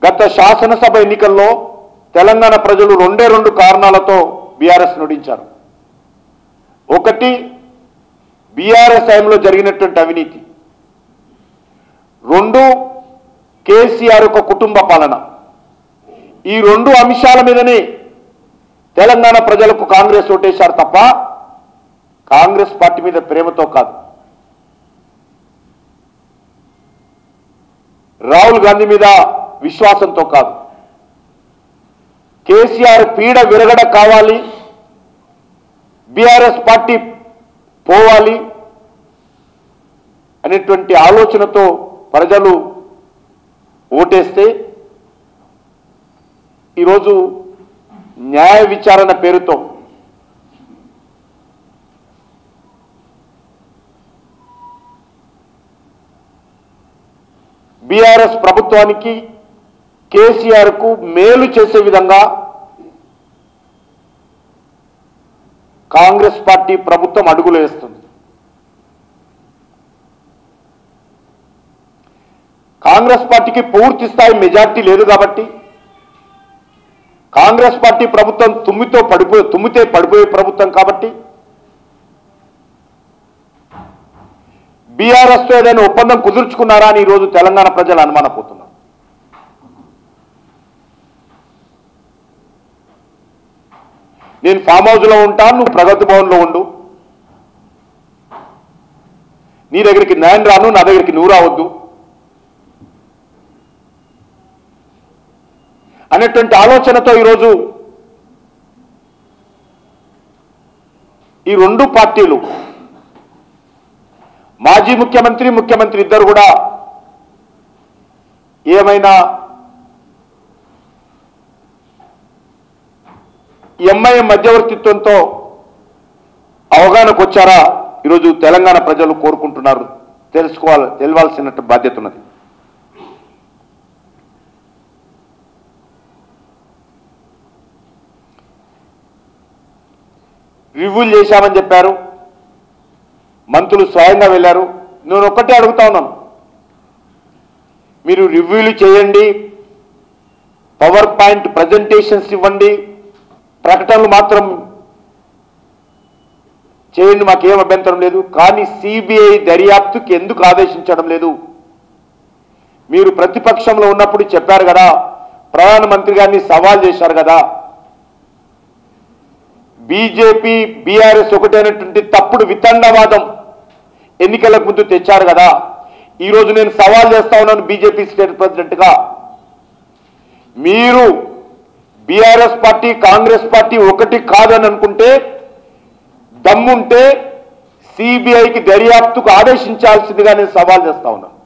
గత శాసనసభ ఎన్నికల్లో తెలంగాణ ప్రజలు రెండే రెండు కారణాలతో బీఆర్ఎస్ నుడించారు. ఒకటి, బీఆర్ఎస్ టైంలో జరిగినటువంటి అవినీతి. రెండు, కేసీఆర్ యొక్క కుటుంబ పాలన. ఈ రెండు అంశాల మీదనే తెలంగాణ ప్రజలకు కాంగ్రెస్ ఓటేశారు తప్ప కాంగ్రెస్ పార్టీ మీద ప్రేమతో కాదు. రాహుల్ గాంధీ మీద విశ్వాసంతో కాదు. కేసీఆర్ పీడ విరగడ కావాలి, బీఆర్ఎస్ పార్టీ పోవాలి అనేటువంటి ఆలోచనతో ప్రజలు ఓటేస్తే ఈరోజు న్యాయ విచారణ పేరుతో బీఆర్ఎస్ ప్రభుత్వానికి కేసీఆర్కు మేలు చేసే విధంగా కాంగ్రెస్ పార్టీ ప్రభుత్వం అడుగులు వేస్తుంది. కాంగ్రెస్ పార్టీకి పూర్తి స్థాయి మెజార్టీ లేదు కాబట్టి, కాంగ్రెస్ పార్టీ ప్రభుత్వం తుమ్మితే పడిపోయే ప్రభుత్వం కాబట్టి బీఆర్ఎస్తో ఏదైనా ఒప్పందం కుదుర్చుకున్నారా అని ఈరోజు తెలంగాణ ప్రజలు అనుమానపోతున్నారు. నేను ఫామ్ హౌస్లో ఉంటాను, నువ్వు ప్రగతి భవన్లో ఉండు, నీ దగ్గరికి నేను రాను, నా దగ్గరికి నువ్వు రావద్దు అనేటువంటి ఆలోచనతో ఈరోజు ఈ రెండు పార్టీలు, మాజీ ముఖ్యమంత్రి ఇద్దరు కూడా ఏమైనా ఎంఐఎం మధ్యవర్తిత్వంతో అవగాహనకు వచ్చారా ఈరోజు తెలంగాణ ప్రజలు కోరుకుంటున్నారు. తెలియాల్సిన బాధ్యత ఉన్నది. రివ్యూలు చేశామని చెప్పారు, మంత్రులు స్వయంగా వెళ్ళారు. నేను ఒక్కటే అడుగుతా ఉన్నాను, మీరు రివ్యూలు చేయండి, పవర్ పాయింట్ ప్రజెంటేషన్స్ ఇవ్వండి, ప్రకటనలు మాత్రం చేయండి, మాకేం అభ్యంతరం లేదు. కానీ సిబిఐ దర్యాప్తుకి ఎందుకు ఆదేశించడం లేదు? మీరు ప్రతిపక్షంలో ఉన్నప్పుడు చెప్పారు కదా, ప్రధానమంత్రి గారిని సవాల్ చేశారు కదా, బీజేపీ బీఆర్ఎస్ ఒకటైనటువంటి తప్పుడు వితండవాదం ఎన్నికలకు ముందు తెచ్చారు కదా. ఈరోజు నేను సవాల్ చేస్తా ఉన్నాను బీజేపీ స్టేట్ ప్రెసిడెంట్గా, మీరు బీఆర్ఎస్ పార్టీ కాంగ్రెస్ పార్టీ ఒకటి కాదని అనుకుంటే దమ్ముంటే సిబిఐకి దర్యాప్తుకు ఆదేశించాల్సిందిగా నేను సవాల్ చేస్తా ఉన్నాను.